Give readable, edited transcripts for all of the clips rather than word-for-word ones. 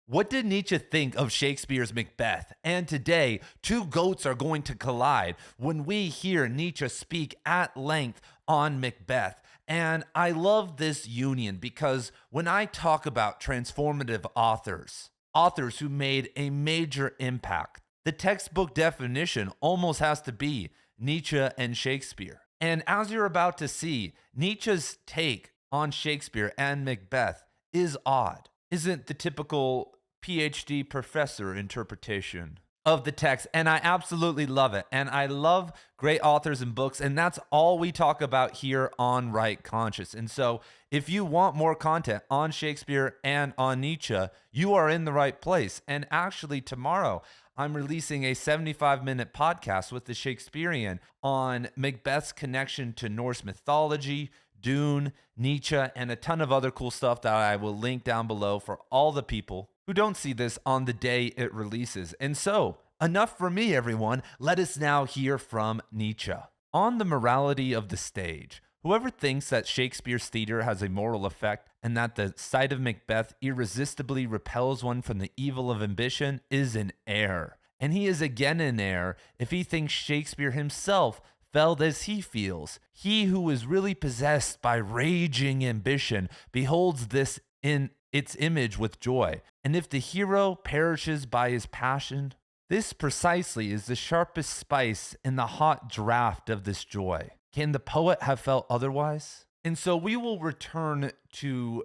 What did Nietzsche think of Shakespeare's Macbeth? And today, two goats are going to collide when we hear Nietzsche speak at length on Macbeth. And I love this union because when I talk about transformative authors who made a major impact, the textbook definition almost has to be Nietzsche and Shakespeare. And as you're about to see, Nietzsche's take on Shakespeare and Macbeth is odd. Isn't the typical PhD professor interpretation of the text, and I absolutely love it. And I love great authors and books, and that's all we talk about here on Right Conscious. And so if you want more content on Shakespeare and on Nietzsche, you are in the right place. And actually tomorrow, I'm releasing a 75-minute podcast with the Shakespearean on Macbeth's connection to Norse mythology, Dune, Nietzsche, and a ton of other cool stuff that I will link down below for all the people who don't see this on the day it releases. And so, enough for me, everyone. Let us now hear from Nietzsche. On the morality of the stage, whoever thinks that Shakespeare's theater has a moral effect and that the sight of Macbeth irresistibly repels one from the evil of ambition is in error. And he is again in error if he thinks Shakespeare himself felt as he feels. He who is really possessed by raging ambition beholds this in its image with joy. And if the hero perishes by his passion, this precisely is the sharpest spice in the hot draught of this joy. Can the poet have felt otherwise? And so we will return to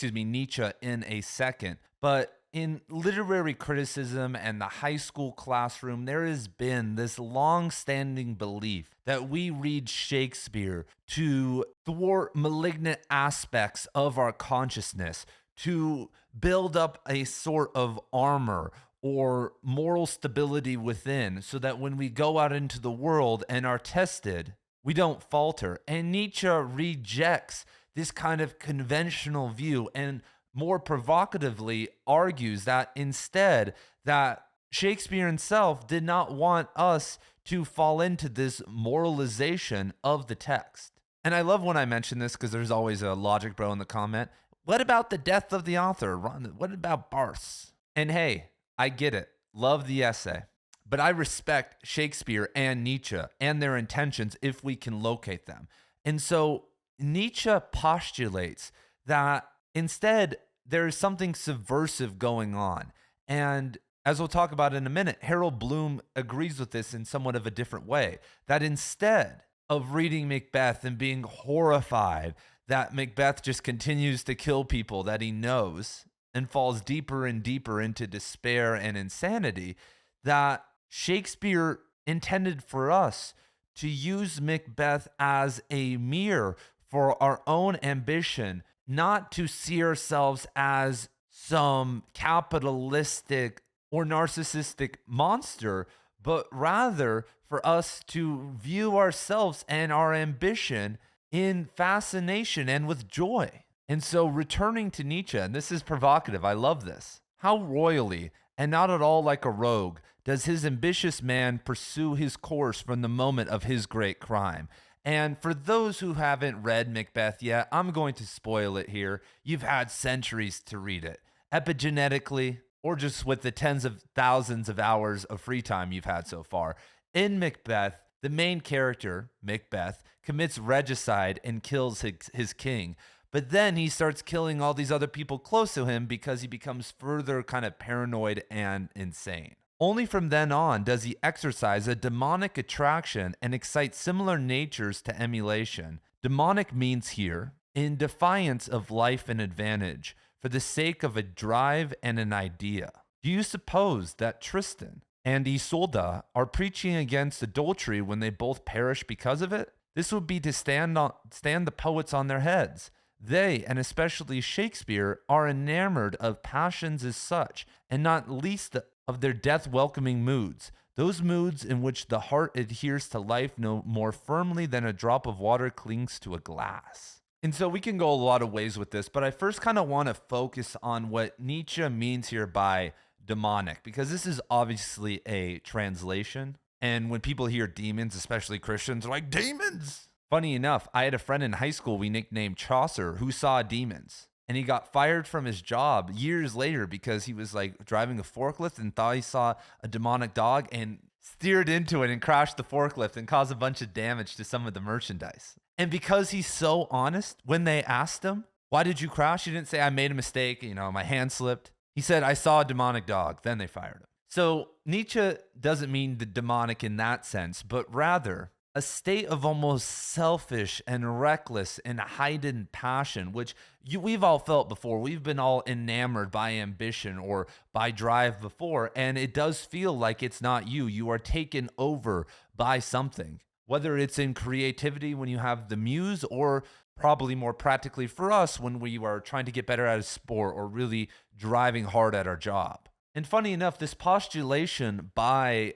Nietzsche in a second, but in literary criticism and the high school classroom, there has been this long-standing belief that we read Shakespeare to thwart malignant aspects of our consciousness, to build up a sort of armor or moral stability within, so that when we go out into the world and are tested, we don't falter. And Nietzsche rejects this kind of conventional view and more provocatively argues that instead that Shakespeare himself did not want us to fall into this moralization of the text. And I love when I mention this because there's always a logic bro in the comment. What about the death of the author? What about Barthes? And hey, I get it. Love the essay. But I respect Shakespeare and Nietzsche and their intentions if we can locate them. And so Nietzsche postulates that instead, there is something subversive going on. And as we'll talk about in a minute, Harold Bloom agrees with this in somewhat of a different way. That instead of reading Macbeth and being horrified that Macbeth just continues to kill people that he knows and falls deeper and deeper into despair and insanity, that Shakespeare intended for us to use Macbeth as a mirror for our own ambition, not to see ourselves as some capitalistic or narcissistic monster, but rather for us to view ourselves and our ambition in fascination and with joy. And so returning to Nietzsche, and this is provocative, I love this. How royally, and not at all like a rogue, does his ambitious man pursue his course from the moment of his great crime? And for those who haven't read Macbeth yet, I'm going to spoil it here. You've had centuries to read it. Epigenetically, or just with the tens of thousands of hours of free time you've had so far. In Macbeth, the main character, Macbeth, commits regicide and kills his king. But then he starts killing all these other people close to him because he becomes further kind of paranoid and insane. Only from then on does he exercise a demonic attraction and excite similar natures to emulation. Demonic means here, in defiance of life and advantage, for the sake of a drive and an idea. Do you suppose that Tristan and Isolde are preaching against adultery when they both perish because of it? This would be to stand the poets on their heads. They, and especially Shakespeare, are enamored of passions as such, and not least of their death-welcoming moods, those moods in which the heart adheres to life no more firmly than a drop of water clings to a glass. And so we can go a lot of ways with this, but I first kind of want to focus on what Nietzsche means here by demonic, because this is obviously a translation. And when people hear demons, especially Christians, are like, demons! Funny enough, I had a friend in high school we nicknamed Chaucer who saw demons. and he got fired from his job years later because he was like driving a forklift and thought he saw a demonic dog and steered into it and crashed the forklift and caused a bunch of damage to some of the merchandise. And because he's so honest, when they asked him, why did you crash? He didn't say, I made a mistake, my hand slipped. He said, I saw a demonic dog. Then they fired him. So Nietzsche doesn't mean the demonic in that sense, but rather a state of almost selfish and reckless and heightened passion, which we've all felt before. We've been all enamored by ambition or by drive before, and it does feel like it's not you. You are taken over by something, whether it's in creativity when you have the muse, or probably more practically for us when we are trying to get better at a sport or really driving hard at our job. And funny enough, this postulation by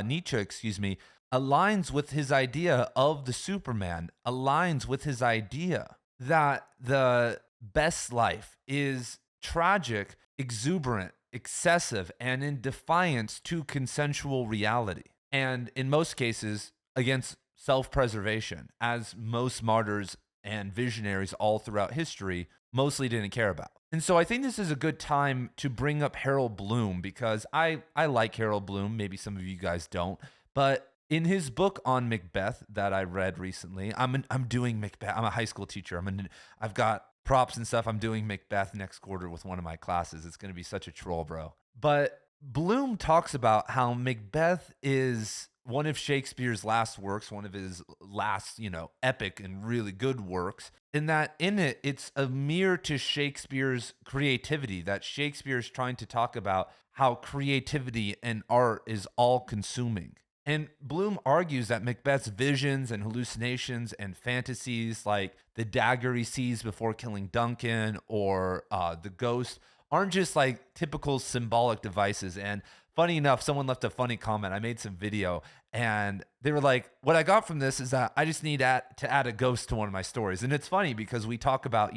Nietzsche, aligns with his idea of the Superman, aligns with his idea that the best life is tragic, exuberant, excessive, and in defiance to consensual reality. And in most cases, against self-preservation, as most martyrs and visionaries all throughout history mostly didn't care about. And so I think this is a good time to bring up Harold Bloom, because I like Harold Bloom. Maybe some of you guys don't, but in his book on Macbeth that I read recently, I'm doing Macbeth. I'm a high school teacher. I've got props and stuff. I'm doing Macbeth next quarter with one of my classes. It's going to be such a troll, bro. But Bloom talks about how Macbeth is one of Shakespeare's last works, one of his last, epic and really good works, in that in it, it's a mirror to Shakespeare's creativity, that Shakespeare is trying to talk about how creativity and art is all consuming. And Bloom argues that Macbeth's visions and hallucinations and fantasies, like the dagger he sees before killing Duncan or the ghost, aren't just like typical symbolic devices. And funny enough, someone left a funny comment. I made some video and they were like, what I got from this is that I just need to add a ghost to one of my stories. And it's funny because we talk about,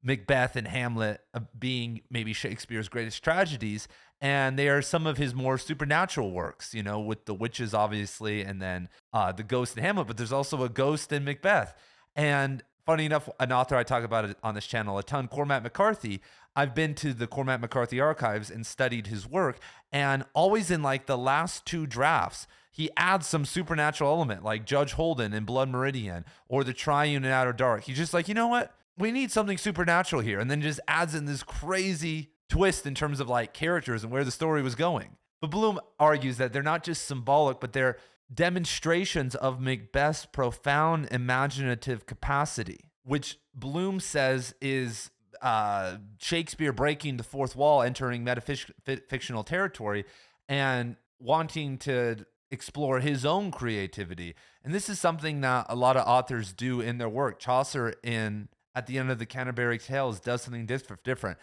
Macbeth and Hamlet being maybe Shakespeare's greatest tragedies. And they are some of his more supernatural works, with the witches, obviously, and then the ghost in Hamlet. But there's also a ghost in Macbeth. And funny enough, an author I talk about it on this channel a ton, Cormac McCarthy. I've been to the Cormac McCarthy archives and studied his work. And always in like the last two drafts, he adds some supernatural element like Judge Holden in Blood Meridian or the Triune in Outer Dark. He's just like, you know what? We need something supernatural here. And then just adds in this crazy twist in terms of like characters and where the story was going. But Bloom argues that they're not just symbolic, but they're demonstrations of Macbeth's profound imaginative capacity, which Bloom says is Shakespeare breaking the fourth wall, entering metafictional territory and wanting to explore his own creativity. And this is something that a lot of authors do in their work. Chaucer at the end of the Canterbury Tales does something different.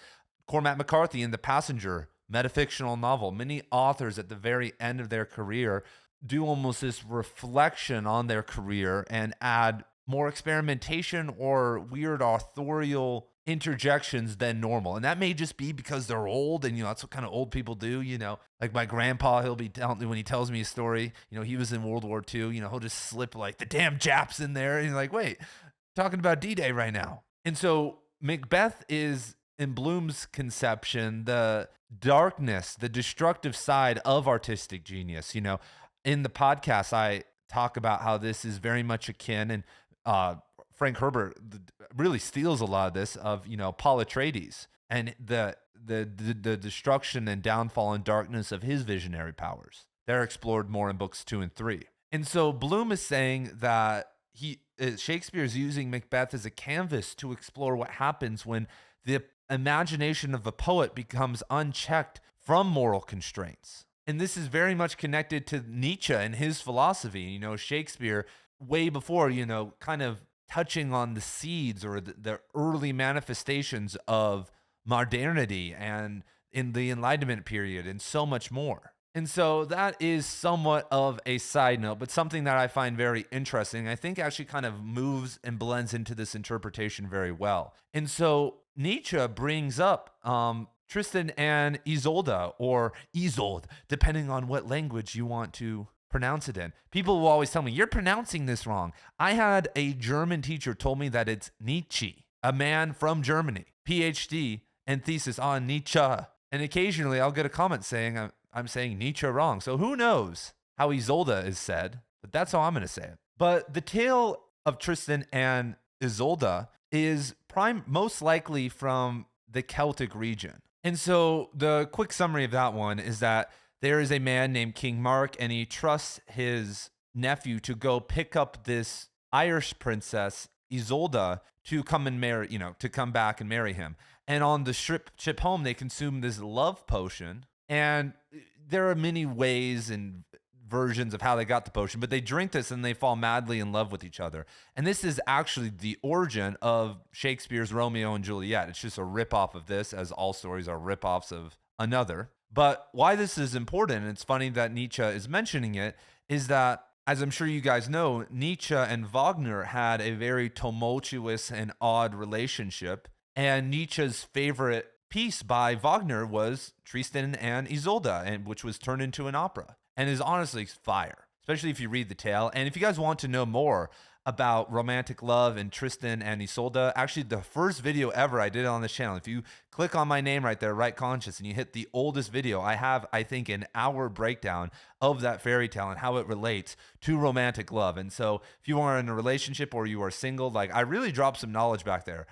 Cormac McCarthy in The Passenger, metafictional novel. Many authors at the very end of their career do almost this reflection on their career and add more experimentation or weird authorial interjections than normal. And that may just be because they're old and, that's what kind of old people do, like my grandpa, he'll be telling me when he tells me a story, he was in World War II, he'll just slip like the damn Japs in there. And you're like, wait, talking about D-Day right now. And so Macbeth is, in Bloom's conception, the darkness, the destructive side of artistic genius. In the podcast, I talk about how this is very much akin, and Frank Herbert really steals a lot of this of, Paul Atreides and the destruction and downfall and darkness of his visionary powers. They're explored more in books 2 and 3. And so Bloom is saying that Shakespeare is using Macbeth as a canvas to explore what happens when the imagination of a poet becomes unchecked from moral constraints. And this is very much connected to Nietzsche and his philosophy. Shakespeare, way before, kind of touching on the seeds or the early manifestations of modernity and in the Enlightenment period and so much more. And so that is somewhat of a side note, but something that I find very interesting. I think actually kind of moves and blends into this interpretation very well. And so Nietzsche brings up Tristan and Isolde, or Isolde, depending on what language you want to pronounce it in. People will always tell me, you're pronouncing this wrong. I had a German teacher told me that it's Nietzsche, a man from Germany. PhD and thesis on Nietzsche. And occasionally I'll get a comment saying I'm saying Nietzsche wrong. So who knows how Isolde is said, but that's how I'm going to say it. But the tale of Tristan and Isolde is most likely from the Celtic region. And so the quick summary of that one is that there is a man named King Mark, and he trusts his nephew to go pick up this Irish princess, Isolde, to come and marry, to come back and marry him. And on the ship home, they consume this love potion. And there are many ways and versions of how they got the potion, but they drink this and they fall madly in love with each other. And this is actually the origin of Shakespeare's Romeo and Juliet. It's just a ripoff of this, as all stories are ripoffs of another. But why this is important, and it's funny that Nietzsche is mentioning it, is that, as I'm sure you guys know, Nietzsche and Wagner had a very tumultuous and odd relationship. And Nietzsche's favorite piece by Wagner was Tristan and Isolde, which was turned into an opera, and is honestly fire, especially if you read the tale. And if you guys want to know more about romantic love and Tristan and Isolde, actually the first video ever I did on this channel, if you click on my name right there, Right Conscious, and you hit the oldest video, I have, I think, an hour breakdown of that fairy tale and how it relates to romantic love. And so if you are in a relationship or you are single, I really dropped some knowledge back there.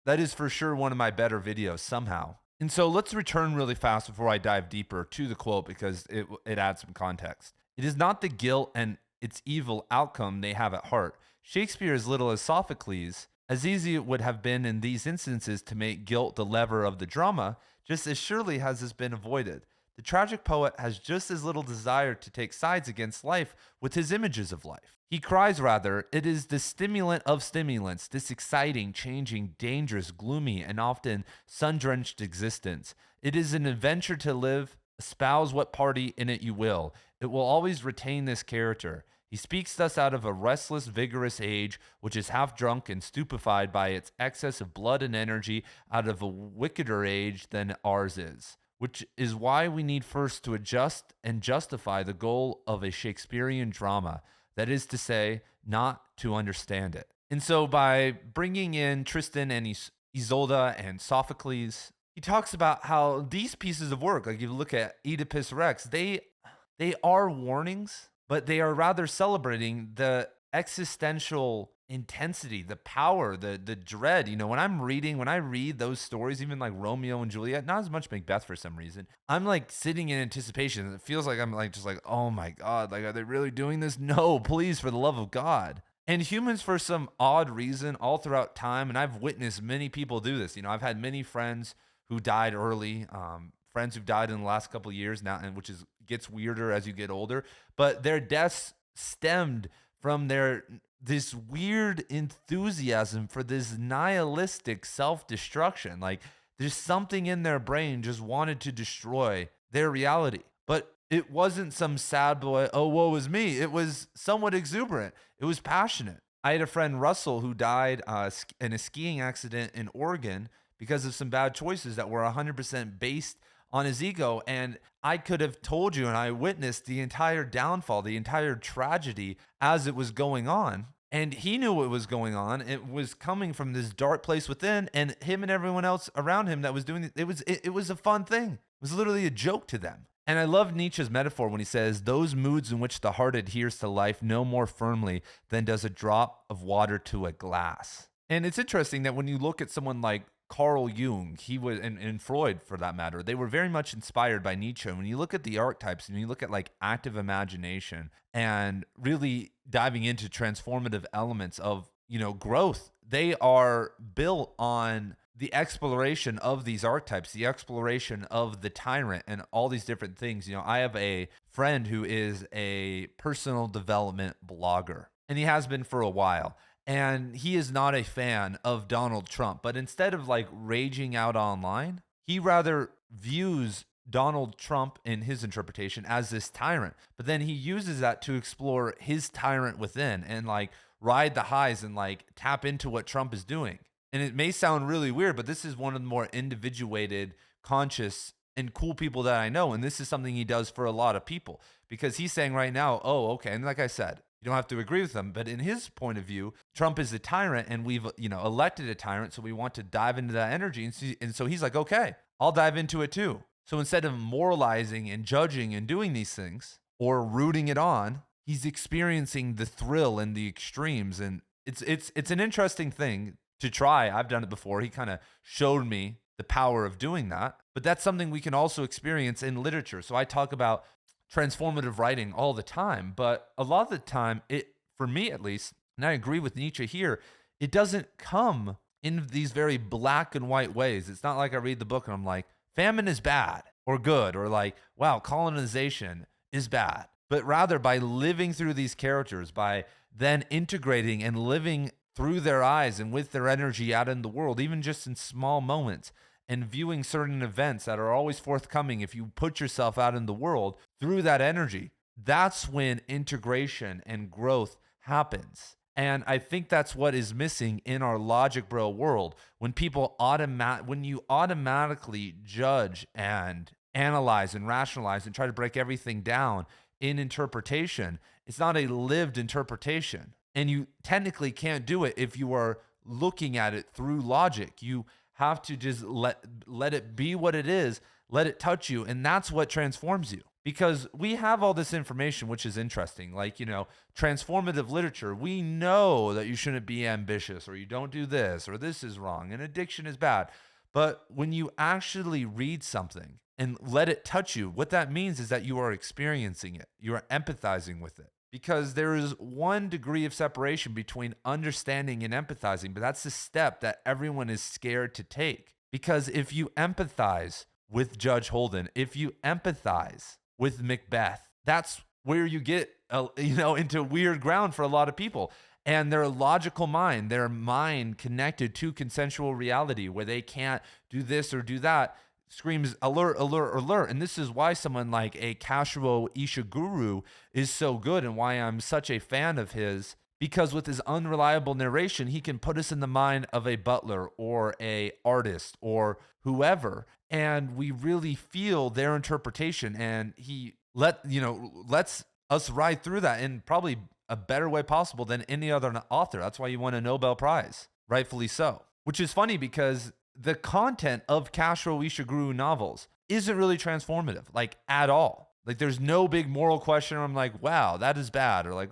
That is for sure one of my better videos somehow. And so let's return really fast before I dive deeper to the quote, because it adds some context. It is not the guilt and its evil outcome they have at heart. Shakespeare, as little as Sophocles, as easy it would have been in these instances to make guilt the lever of the drama, just as surely has this been avoided. The tragic poet has just as little desire to take sides against life with his images of life. He cries, rather, it is the stimulant of stimulants, this exciting, changing, dangerous, gloomy, and often sun-drenched existence. It is an adventure to live. Espouse what party in it you will. It will always retain this character. He speaks thus out of a restless, vigorous age, which is half drunk and stupefied by its excess of blood and energy, out of a wickeder age than ours is. Which is why we need first to adjust and justify the goal of a Shakespearean drama. That is to say, not to understand it. And so by bringing in Tristan and Isolde and Sophocles, he talks about how these pieces of work, like if you look at Oedipus Rex, they are warnings, but they are rather celebrating the existential intensity, the power, the dread. When I read those stories, even like Romeo and Juliet, not as much Macbeth for some reason, I'm sitting in anticipation. It feels like I'm just oh my God, are they really doing this? No, please, for the love of God. And humans, for some odd reason, all throughout time, and I've witnessed many people do this. I've had many friends who died early, friends who've died in the last couple of years now, and which gets weirder as you get older, but their deaths stemmed from this weird enthusiasm for this nihilistic self-destruction. There's something in their brain just wanted to destroy their reality. But it wasn't some sad boy, oh, woe is me. It was somewhat exuberant. It was passionate. I had a friend, Russell, who died in a skiing accident in Oregon because of some bad choices that were 100% based on his ego. And I could have told you, and I witnessed the entire downfall, the entire tragedy as it was going on. And he knew what was going on. It was coming from this dark place within, and him and everyone else around him that was doing it. It was a fun thing. It was literally a joke to them. And I love Nietzsche's metaphor when he says, those moods in which the heart adheres to life no more firmly than does a drop of water to a glass. And it's interesting that when you look at someone like Carl Jung, he was, and Freud for that matter, they were very much inspired by Nietzsche. When you look at the archetypes and you look at active imagination and really diving into transformative elements of, growth, they are built on the exploration of these archetypes, the exploration of the tyrant and all these different things. I have a friend who is a personal development blogger, and he has been for a while. And he is not a fan of Donald Trump, but instead of raging out online, he rather views Donald Trump in his interpretation as this tyrant. But then he uses that to explore his tyrant within and ride the highs and tap into what Trump is doing. And it may sound really weird, but this is one of the more individuated, conscious, and cool people that I know. And this is something he does for a lot of people, because he's saying right now, oh, okay. And like I said, You don't have to agree with him, but in his point of view, Trump is a tyrant, and we've elected a tyrant, so we want to dive into that energy. And so he's like, okay, I'll dive into it too. So instead of moralizing and judging and doing these things or rooting it on, he's experiencing the thrill and the extremes, and it's an interesting thing to try. I've done it before. He kind of showed me the power of doing that, but that's something we can also experience in literature. So I talk about transformative writing all the time, but a lot of the time, for me at least, and I agree with Nietzsche here, it doesn't come in these very black and white ways. It's not like I read the book and I'm like, famine is bad or good, or like, wow, colonization is bad. But rather by living through these characters, by then integrating and living through their eyes and with their energy out in the world, even just in small moments, and viewing certain events that are always forthcoming if you put yourself out in the world through that energy, that's when integration and growth happens. And I think that's what is missing in our logic bro world. When you automatically judge and analyze and rationalize and try to break everything down in interpretation, it's not a lived interpretation. And you technically can't do it if you are looking at it through logic. You have to just let it be what it is, let it touch you, and that's what transforms you. Because we have all this information, which is interesting, like, transformative literature. We know that you shouldn't be ambitious, or you don't do this, or this is wrong, and addiction is bad. But when you actually read something and let it touch you, what that means is that you are experiencing it. You are empathizing with it. Because there is one degree of separation between understanding and empathizing, but that's the step that everyone is scared to take. Because if you empathize with Judge Holden, if you empathize with Macbeth, that's where you get into weird ground for a lot of people. And their logical mind, their mind connected to consensual reality, where they can't do this or do that, screams alert, alert, alert. And this is why someone like a Kazuo Ishiguro is so good, and why I'm such a fan of his, because with his unreliable narration, he can put us in the mind of a butler or a artist or whoever, and we really feel their interpretation, and he lets us ride through that in probably a better way possible than any other author. That's why you won a Nobel Prize, rightfully so. Which is funny because the content of Kazuo Ishiguro novels isn't really transformative, like at all. Like there's no big moral question where I'm like, wow, that is bad, or like,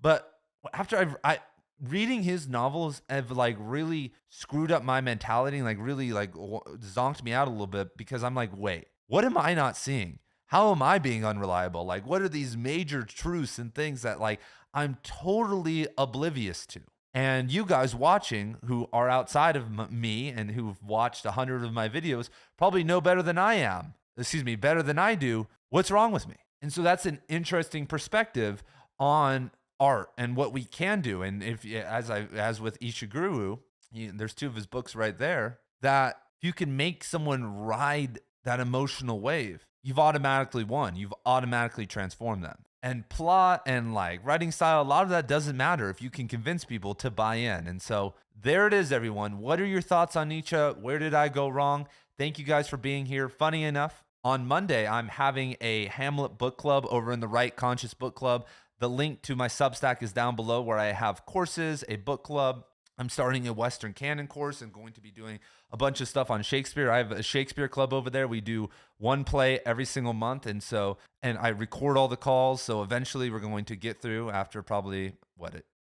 But after I reading his novels have like really screwed up my mentality and like really like zonked me out a little bit, because I'm like, wait, what am I not seeing? How am I being unreliable? Like, what are these major truths and things that like I'm totally oblivious to? And you guys watching, who are outside of me and who've watched 100 of my videos, probably know better than better than I do, what's wrong with me. And so that's an interesting perspective on art and what we can do. And as with Ishiguro, there's two of his books right there, that if you can make someone ride that emotional wave, you've automatically won. You've automatically transformed them. And plot and like writing style, a lot of that doesn't matter if you can convince people to buy in. And so there it is, everyone. What are your thoughts on Nietzsche? Where did I go wrong? Thank you guys for being here. Funny enough, on Monday, I'm having a Hamlet book club over in the Right Conscious Book Club. The link to my Substack is down below, where I have courses, a book club. I'm starting a Western canon course and going to be doing a bunch of stuff on Shakespeare. I have a Shakespeare club over there. We do one play every single month. And I record all the calls. So eventually we're going to get through, after probably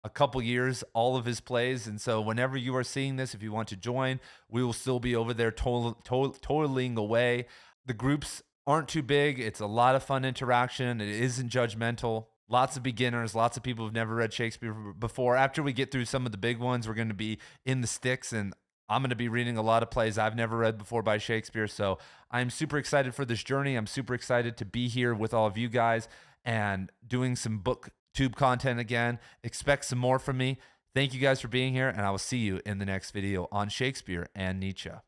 a couple years, all of his plays. And so whenever you are seeing this, if you want to join, we will still be over there toiling away. The groups aren't too big. It's a lot of fun interaction. It isn't judgmental. Lots of beginners, lots of people who've never read Shakespeare before. After we get through some of the big ones, we're going to be in the sticks, and I'm going to be reading a lot of plays I've never read before by Shakespeare. So I'm super excited for this journey. I'm super excited to be here with all of you guys and doing some booktube content again. Expect some more from me. Thank you guys for being here, and I will see you in the next video on Shakespeare and Nietzsche.